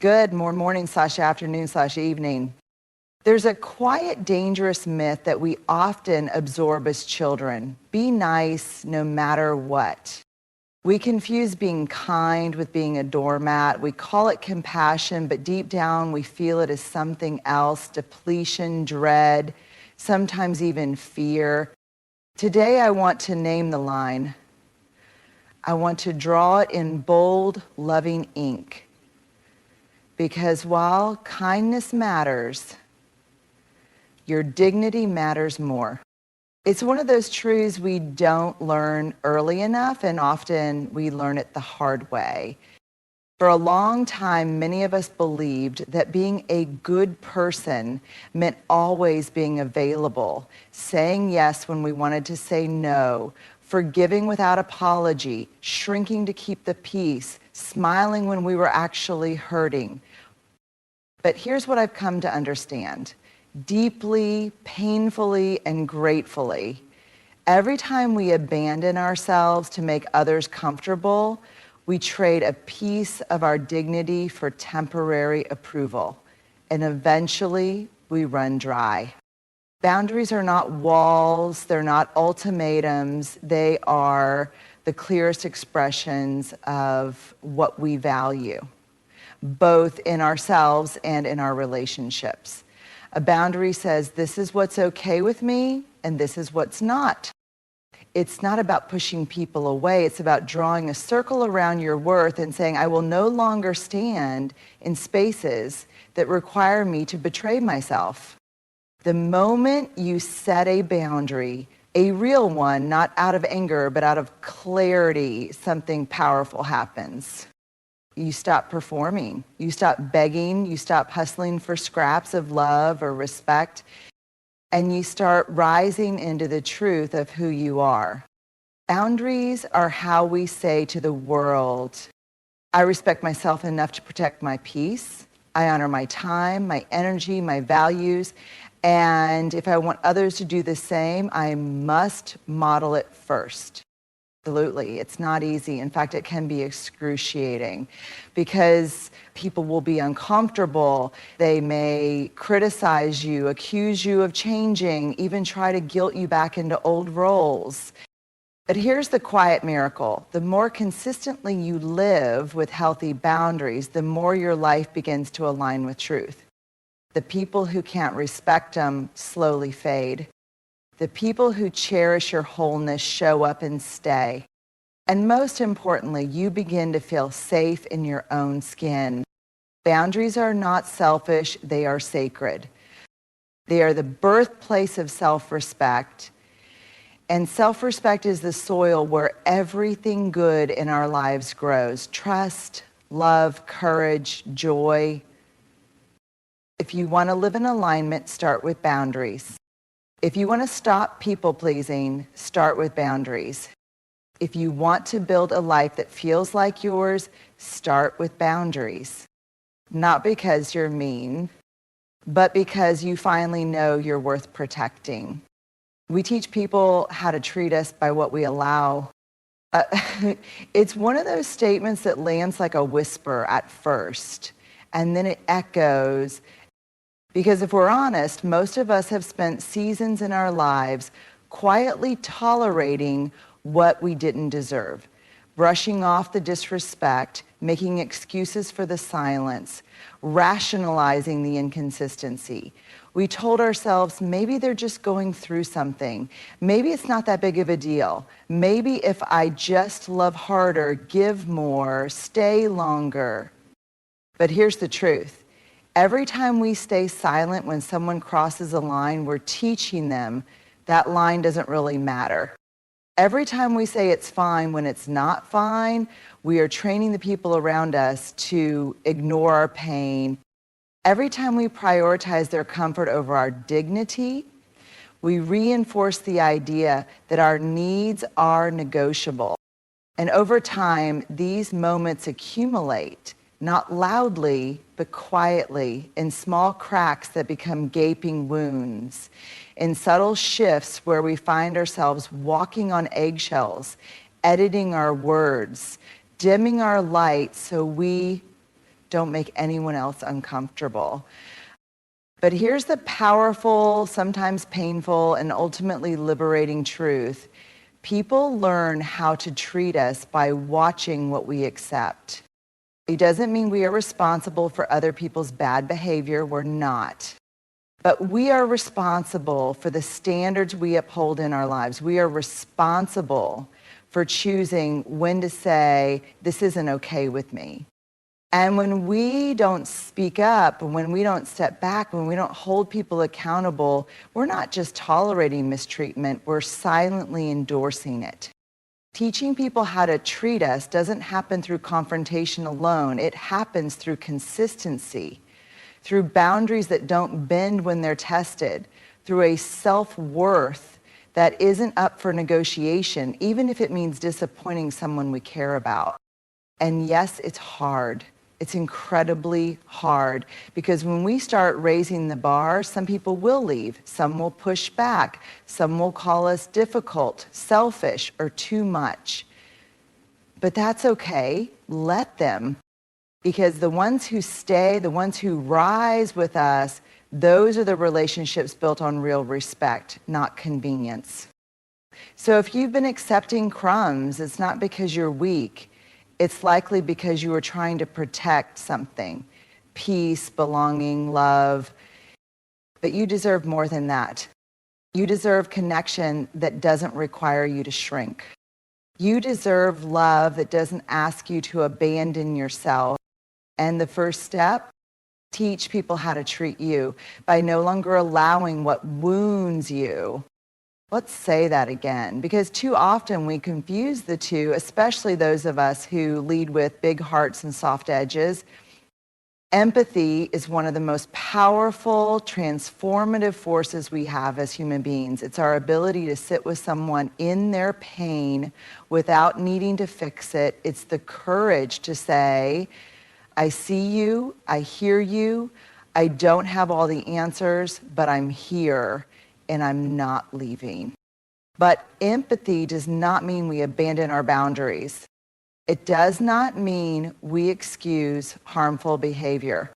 Good morning/afternoon/evening. There's a quiet, dangerous myth that we often absorb as children. Be nice no matter what. We confuse being kind with being a doormat. We call it compassion, but deep down we feel it as something else: depletion, dread, sometimes even fear. Today I want to name the line. I want to draw it in bold, loving ink. Because while kindness matters, your dignity matters more. It's one of those truths we don't learn early enough, and often we learn it the hard way. For a long time, many of us believed that being a good person meant always being available, saying yes when we wanted to say no, forgiving without apology, shrinking to keep the peace, smiling when we were actually hurting. But here's what I've come to understand. Deeply, painfully, and gratefully, every time we abandon ourselves to make others comfortable, we trade a piece of our dignity for temporary approval, and eventually we run dry. Boundaries are not walls, they're not ultimatums, they are the clearest expressions of what we value, both in ourselves and in our relationships. A boundary says, this is what's okay with me, and this is what's not. It's not about pushing people away. It's about drawing a circle around your worth and saying, I will no longer stand in spaces that require me to betray myself. The moment you set a boundary, a real one, not out of anger, but out of clarity, something powerful happens. You stop performing, you stop begging, you stop hustling for scraps of love or respect, and you start rising into the truth of who you are. Boundaries are how we say to the world, I respect myself enough to protect my peace. I honor my time, my energy, my values, and if I want others to do the same, I must model it first. Absolutely. It's not easy. In fact, it can be excruciating because people will be uncomfortable. They may criticize you, accuse you of changing, even try to guilt you back into old roles. But here's the quiet miracle. The more consistently you live with healthy boundaries, the more your life begins to align with truth. The people who can't respect them slowly fade. The people who cherish your wholeness show up and stay. And most importantly, you begin to feel safe in your own skin. Boundaries are not selfish, they are sacred. They are the birthplace of self-respect. And self-respect is the soil where everything good in our lives grows. Trust, love, courage, joy. If you want to live in alignment, start with boundaries. If you want to stop people-pleasing, start with boundaries. If you want to build a life that feels like yours, start with boundaries. Not because you're mean, but because you finally know you're worth protecting. We teach people how to treat us by what we allow. It's one of those statements that lands like a whisper at first, and then it echoes. Because if we're honest, most of us have spent seasons in our lives quietly tolerating what we didn't deserve, brushing off the disrespect, making excuses for the silence, rationalizing the inconsistency. We told ourselves maybe they're just going through something. Maybe it's not that big of a deal. Maybe if I just love harder, give more, stay longer. But here's the truth. Every time we stay silent when someone crosses a line, we're teaching them that line doesn't really matter. Every time we say it's fine when it's not fine, we are training the people around us to ignore our pain. Every time we prioritize their comfort over our dignity, we reinforce the idea that our needs are negotiable. And over time, these moments accumulate. Not loudly, but quietly, in small cracks that become gaping wounds, in subtle shifts where we find ourselves walking on eggshells, editing our words, dimming our light so we Don't make anyone else uncomfortable. But here's the powerful, sometimes painful, and ultimately liberating truth. People learn how to treat us by watching what we accept. It doesn't mean we are responsible for other people's bad behavior. We're not. But we are responsible for the standards we uphold in our lives. We are responsible for choosing when to say, this isn't okay with me. And when we don't speak up, when we don't step back, when we don't hold people accountable, we're not just tolerating mistreatment, we're silently endorsing it. Teaching people how to treat us doesn't happen through confrontation alone. It happens through consistency, through boundaries that don't bend when they're tested, through a self-worth that isn't up for negotiation, even if it means disappointing someone we care about. And yes, it's hard. It's incredibly hard, because when we start raising the bar, some people will leave, some will push back, some will call us difficult, selfish, or too much. But that's okay. Let them. Because the ones who stay, the ones who rise with us, those are the relationships built on real respect, not convenience. So if you've been accepting crumbs, it's not because you're weak. It's likely because you are trying to protect something, peace, belonging, love. But you deserve more than that. You deserve connection that doesn't require you to shrink. You deserve love that doesn't ask you to abandon yourself. And the first step, teach people how to treat you by no longer allowing what wounds you. Let's say that again, because too often we confuse the two, especially those of us who lead with big hearts and soft edges. Empathy is one of the most powerful, transformative forces we have as human beings. It's our ability to sit with someone in their pain without needing to fix it. It's the courage to say, I see you, I hear you, I don't have all the answers, but I'm here. And I'm not leaving. But empathy does not mean we abandon our boundaries. It does not mean we excuse harmful behavior.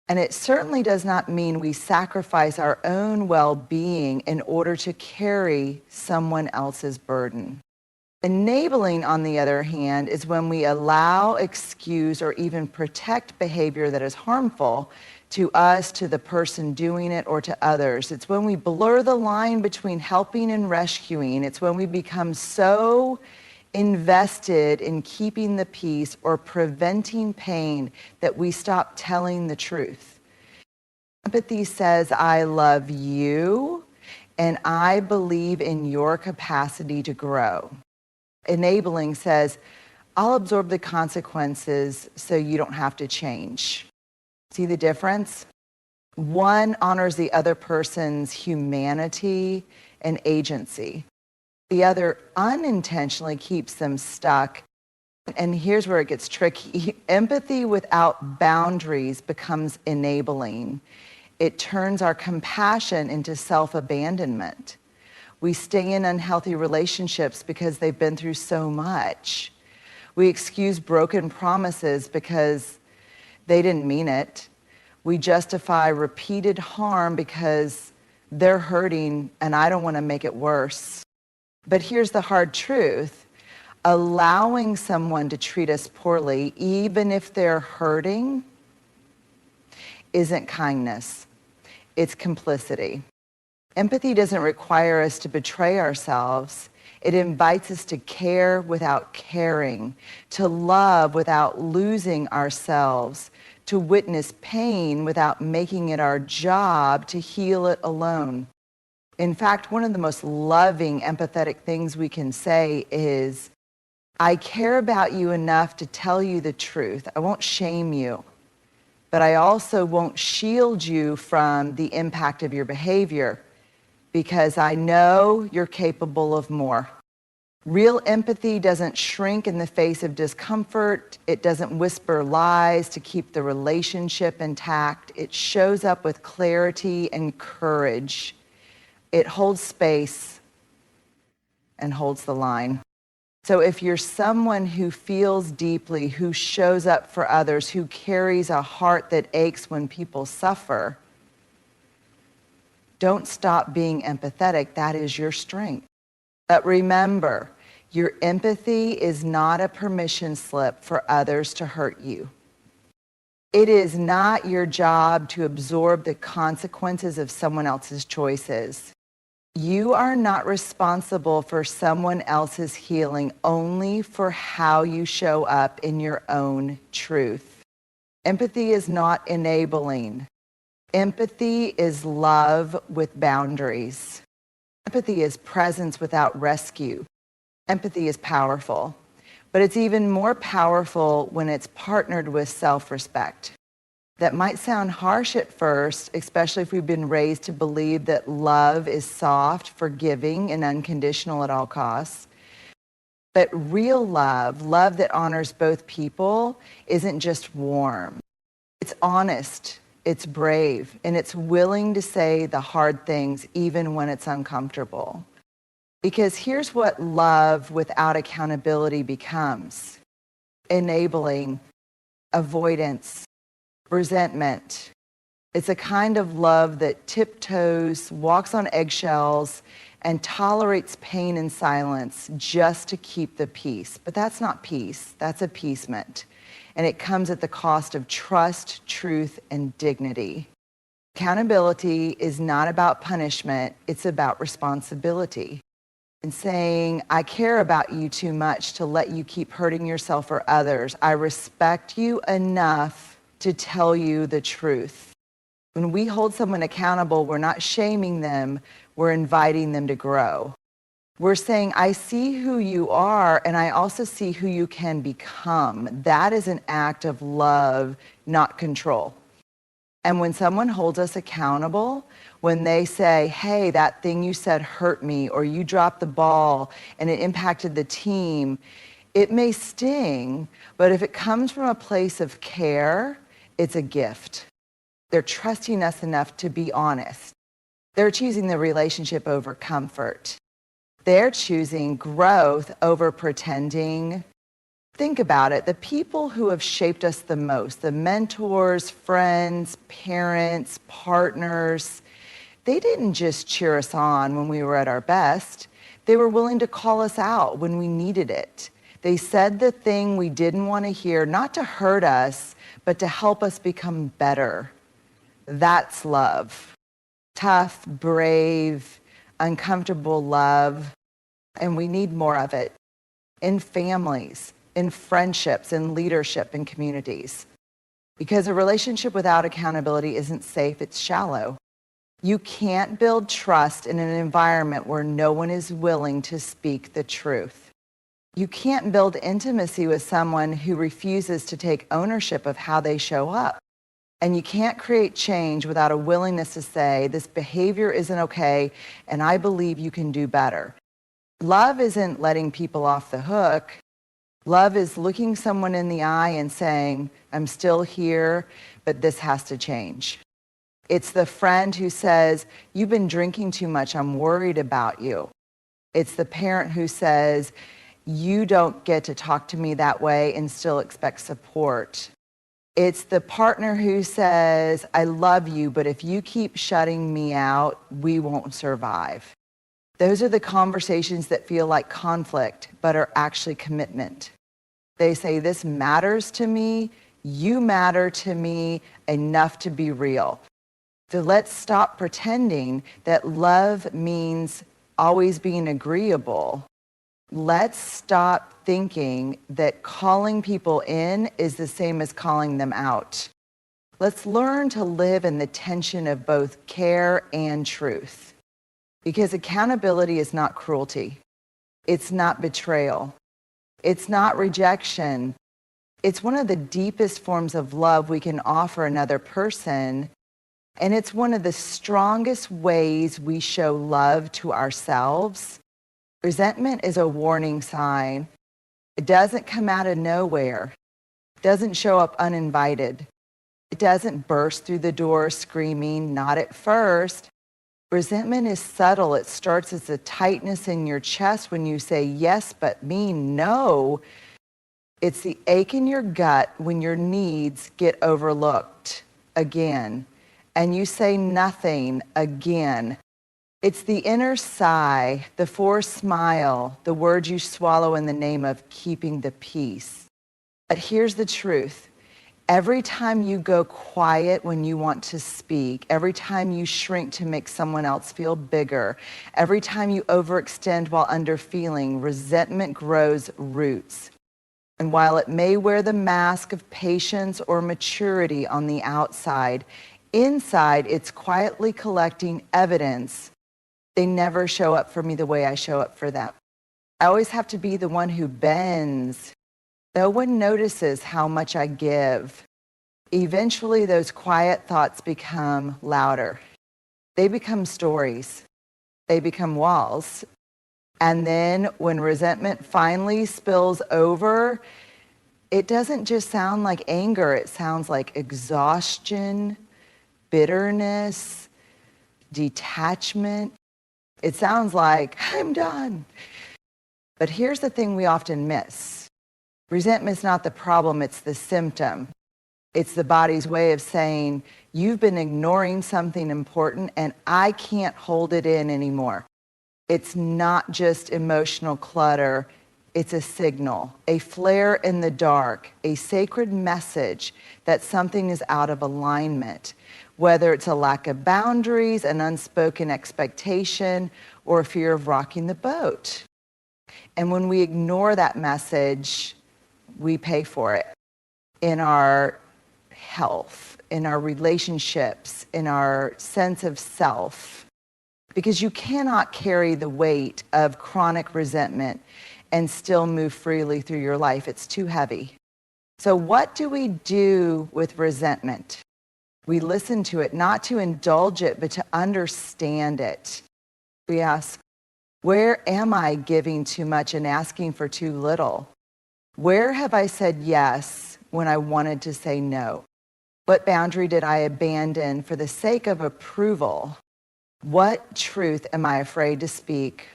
And it certainly does not mean we sacrifice our own well-being in order to carry someone else's burden. Enabling, on the other hand, is when we allow, excuse, or even protect behavior that is harmful to us, to the person doing it, or to others. It's when we blur the line between helping and rescuing. It's when we become so invested in keeping the peace or preventing pain that we stop telling the truth. Empathy says, I love you, and I believe in your capacity to grow. Enabling says, I'll absorb the consequences so you don't have to change. See the difference? One honors the other person's humanity and agency. The other unintentionally keeps them stuck. And here's where it gets tricky. Empathy without boundaries becomes enabling. It turns our compassion into self-abandonment. We stay in unhealthy relationships because they've been through so much. We excuse broken promises because they didn't mean it. We justify repeated harm because they're hurting and I don't want to make it worse. But here's the hard truth. Allowing someone to treat us poorly, even if they're hurting, isn't kindness. It's complicity. Empathy doesn't require us to betray ourselves. It invites us to care without caring, to love without losing ourselves, to witness pain without making it our job to heal it alone. In fact, one of the most loving, empathetic things we can say is, I care about you enough to tell you the truth. I won't shame you, but I also won't shield you from the impact of your behavior because I know you're capable of more. Real empathy doesn't shrink in the face of discomfort. It doesn't whisper lies to keep the relationship intact. It shows up with clarity and courage. It holds space and holds the line. So if you're someone who feels deeply, who shows up for others, who carries a heart that aches when people suffer, don't stop being empathetic. That is your strength. But remember, your empathy is not a permission slip for others to hurt you. It is not your job to absorb the consequences of someone else's choices. You are not responsible for someone else's healing, only for how you show up in your own truth. Empathy is not enabling. Empathy is love with boundaries. Empathy is presence without rescue. Empathy is powerful, but it's even more powerful when it's partnered with self-respect. That might sound harsh at first, especially if we've been raised to believe that love is soft, forgiving, and unconditional at all costs. But real love, love that honors both people, isn't just warm. It's honest, it's brave, and it's willing to say the hard things even when it's uncomfortable. Because here's what love without accountability becomes: enabling, avoidance, resentment. It's a kind of love that tiptoes, walks on eggshells, and tolerates pain in silence just to keep the peace. But that's not peace, that's appeasement. And it comes at the cost of trust, truth, and dignity. Accountability is not about punishment, it's about responsibility. And saying, I care about you too much to let you keep hurting yourself or others. I respect you enough to tell you the truth. When we hold someone accountable, we're not shaming them, we're inviting them to grow. We're saying, I see who you are, and I also see who you can become. That is an act of love, not control. And when someone holds us accountable, when they say, hey, that thing you said hurt me, or you dropped the ball and it impacted the team, it may sting, but if it comes from a place of care, it's a gift. They're trusting us enough to be honest. They're choosing the relationship over comfort. They're choosing growth over pretending. Think about it. The people who have shaped us the most, the mentors, friends, parents, partners, they didn't just cheer us on when we were at our best. They were willing to call us out when we needed it. They said the thing we didn't want to hear, not to hurt us, but to help us become better. That's love. Tough, brave, uncomfortable love. And we need more of it in families, in friendships, in leadership, in communities. Because a relationship without accountability isn't safe, it's shallow. You can't build trust in an environment where no one is willing to speak the truth. You can't build intimacy with someone who refuses to take ownership of how they show up. And you can't create change without a willingness to say, this behavior isn't okay, and I believe you can do better. Love isn't letting people off the hook. Love is looking someone in the eye and saying, I'm still here, but this has to change. It's the friend who says, you've been drinking too much, I'm worried about you. It's the parent who says, you don't get to talk to me that way and still expect support. It's the partner who says, I love you, but if you keep shutting me out, we won't survive. Those are the conversations that feel like conflict, but are actually commitment. They say, this matters to me, you matter to me enough to be real. So let's stop pretending that love means always being agreeable. Let's stop thinking that calling people in is the same as calling them out. Let's learn to live in the tension of both care and truth. Because accountability is not cruelty. It's not betrayal. It's not rejection. It's one of the deepest forms of love we can offer another person. And it's one of the strongest ways we show love to ourselves. Resentment is a warning sign. It doesn't come out of nowhere. It doesn't show up uninvited. It doesn't burst through the door screaming, not at first. Resentment is subtle. It starts as a tightness in your chest when you say yes, but mean no. It's the ache in your gut when your needs get overlooked again, and you say nothing again. It's the inner sigh, the forced smile, the words you swallow in the name of keeping the peace. But here's the truth. Every time you go quiet when you want to speak, every time you shrink to make someone else feel bigger, every time you overextend while underfeeling, resentment grows roots. And while it may wear the mask of patience or maturity on the outside, inside it's quietly collecting evidence. They never show up for me the way I show up for them. I always have to be the one who bends. No one notices how much I give. Eventually, those quiet thoughts become louder. They become stories. They become walls. And then when resentment finally spills over, it doesn't just sound like anger. It sounds like exhaustion, bitterness, detachment. It sounds like, I'm done. But here's the thing we often miss. Resentment's not the problem, it's the symptom. It's the body's way of saying, you've been ignoring something important and I can't hold it in anymore. It's not just emotional clutter, it's a signal, a flare in the dark, a sacred message that something is out of alignment, whether it's a lack of boundaries, an unspoken expectation, or a fear of rocking the boat. And when we ignore that message, we pay for it in our health, in our relationships, in our sense of self. Because you cannot carry the weight of chronic resentment and still move freely through your life. It's too heavy. So what do we do with resentment? We listen to it, not to indulge it, but to understand it. We ask, where am I giving too much and asking for too little? Where have I said yes when I wanted to say no? What boundary did I abandon for the sake of approval? What truth am I afraid to speak?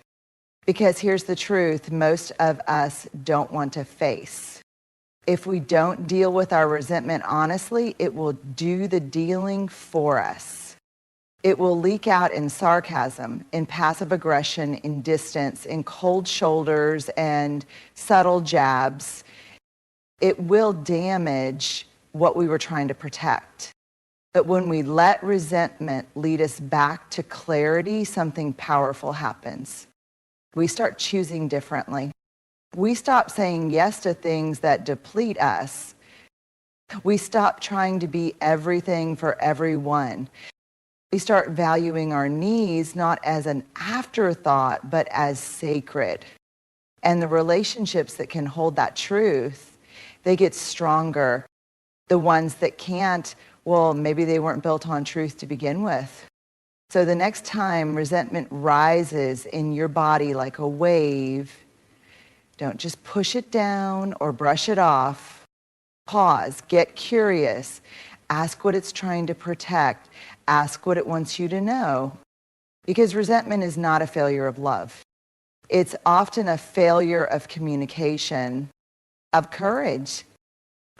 Because here's the truth, most of us don't want to face. If we don't deal with our resentment honestly, it will do the dealing for us. It will leak out in sarcasm, in passive aggression, in distance, in cold shoulders, and subtle jabs. It will damage what we were trying to protect. But when we let resentment lead us back to clarity, something powerful happens. We start choosing differently. We stop saying yes to things that deplete us. We stop trying to be everything for everyone. We start valuing our needs not as an afterthought, but as sacred. And the relationships that can hold that truth, they get stronger. The ones that can't, well, maybe they weren't built on truth to begin with. So the next time resentment rises in your body like a wave, don't just push it down or brush it off. Pause, get curious, ask what it's trying to protect. Ask what it wants you to know. Because resentment is not a failure of love. It's often a failure of communication, of courage,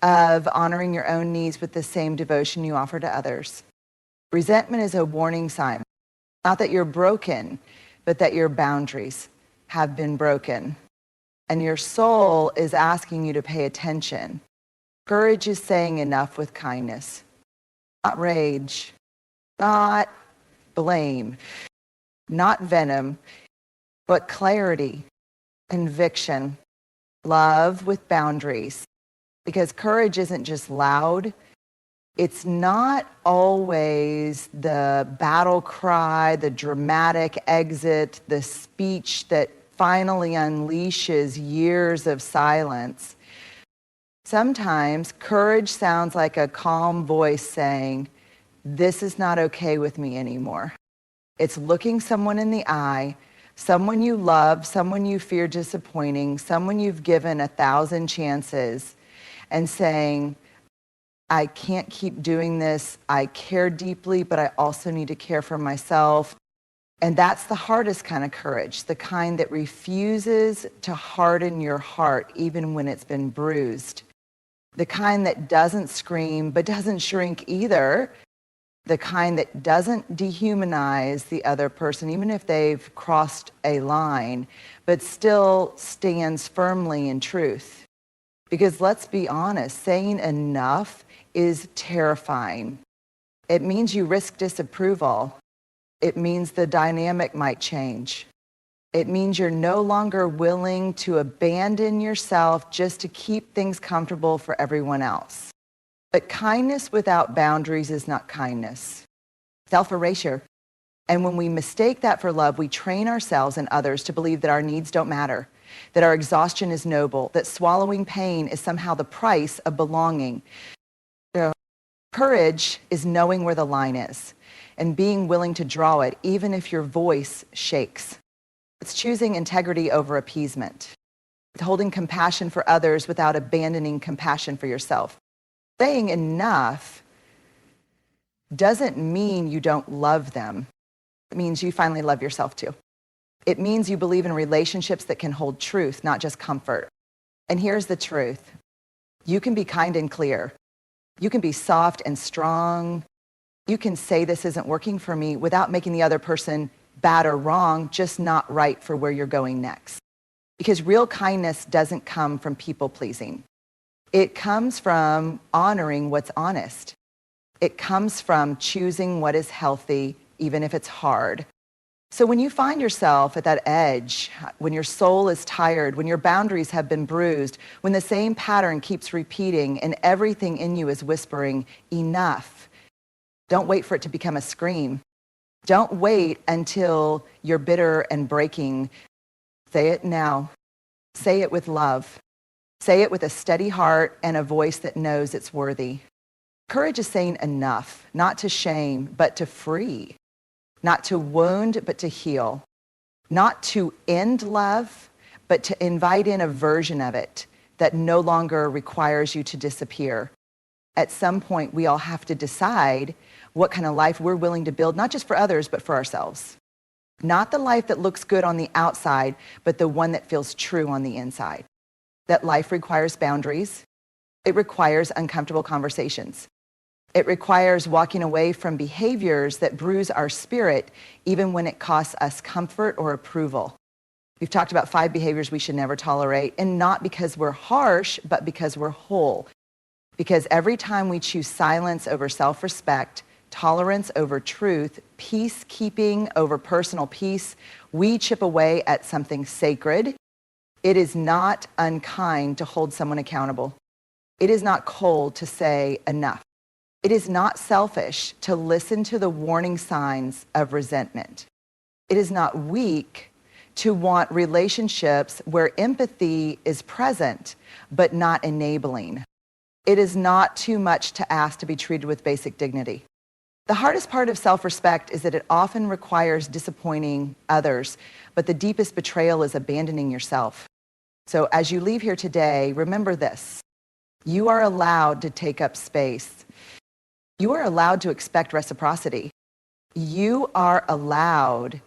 of honoring your own needs with the same devotion you offer to others. Resentment is a warning sign. Not that you're broken, but that your boundaries have been broken. And your soul is asking you to pay attention. Courage is saying enough with kindness. Not rage. Not blame, not venom, but clarity, conviction, love with boundaries. Because courage isn't just loud. It's not always the battle cry, the dramatic exit, the speech that finally unleashes years of silence. Sometimes courage sounds like a calm voice saying, this is not okay with me anymore. It's looking someone in the eye, someone you love, someone you fear disappointing, someone you've given 1,000 chances, and saying, I can't keep doing this. I care deeply, but I also need to care for myself. And that's the hardest kind of courage, the kind that refuses to harden your heart even when it's been bruised. The kind that doesn't scream but doesn't shrink either. The kind that doesn't dehumanize the other person even if they've crossed a line, but still stands firmly in truth. Because let's be honest, saying enough is terrifying. It means you risk disapproval. It means the dynamic might change. It means you're no longer willing to abandon yourself just to keep things comfortable for everyone else. But kindness without boundaries is not kindness. Self-erasure. And when we mistake that for love, we train ourselves and others to believe that our needs don't matter, that our exhaustion is noble, that swallowing pain is somehow the price of belonging. So, courage is knowing where the line is and being willing to draw it, even if your voice shakes. It's choosing integrity over appeasement. It's holding compassion for others without abandoning compassion for yourself. Saying enough doesn't mean you don't love them. It means you finally love yourself too. It means you believe in relationships that can hold truth, not just comfort. And here's the truth. You can be kind and clear. You can be soft and strong. You can say this isn't working for me without making the other person bad or wrong, just not right for where you're going next. Because real kindness doesn't come from people pleasing. It comes from honoring what's honest. It comes from choosing what is healthy, even if it's hard. So when you find yourself at that edge, when your soul is tired, when your boundaries have been bruised, when the same pattern keeps repeating and everything in you is whispering, enough, don't wait for it to become a scream. Don't wait until you're bitter and breaking. Say it now. Say it with love. Say it with a steady heart and a voice that knows it's worthy. Courage is saying enough, not to shame, but to free. Not to wound, but to heal. Not to end love, but to invite in a version of it that no longer requires you to disappear. At some point, we all have to decide what kind of life we're willing to build, not just for others, but for ourselves. Not the life that looks good on the outside, but the one that feels true on the inside. That life requires boundaries. It requires uncomfortable conversations. It requires walking away from behaviors that bruise our spirit, even when it costs us comfort or approval. We've talked about 5 behaviors we should never tolerate, and not because we're harsh, but because we're whole. Because every time we choose silence over self-respect, tolerance over truth, peacekeeping over personal peace, we chip away at something sacred. It is not unkind to hold someone accountable. It is not cold to say enough. It is not selfish to listen to the warning signs of resentment. It is not weak to want relationships where empathy is present, but not enabling. It is not too much to ask to be treated with basic dignity. The hardest part of self-respect is that it often requires disappointing others, but the deepest betrayal is abandoning yourself. So as you leave here today, remember this. You are allowed to take up space. You are allowed to expect reciprocity. You are allowed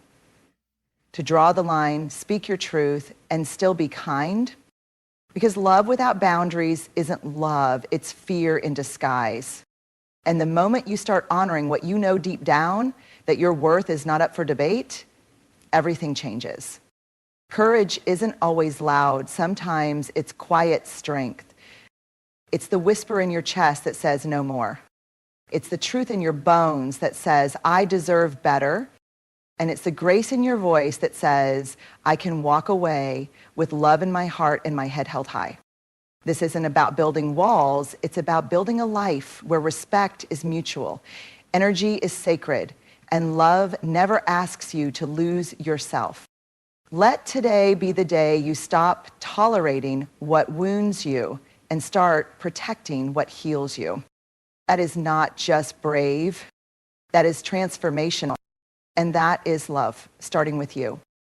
to draw the line, speak your truth, and still be kind. Because love without boundaries isn't love, it's fear in disguise. And the moment you start honoring what you know deep down, that your worth is not up for debate, everything changes. Courage isn't always loud. Sometimes it's quiet strength. It's the whisper in your chest that says no more. It's the truth in your bones that says, I deserve better. And it's the grace in your voice that says, I can walk away with love in my heart and my head held high. This isn't about building walls. It's about building a life where respect is mutual, energy is sacred, and love never asks you to lose yourself. Let today be the day you stop tolerating what wounds you and start protecting what heals you. That is not just brave, that is transformational, and that is love, starting with you.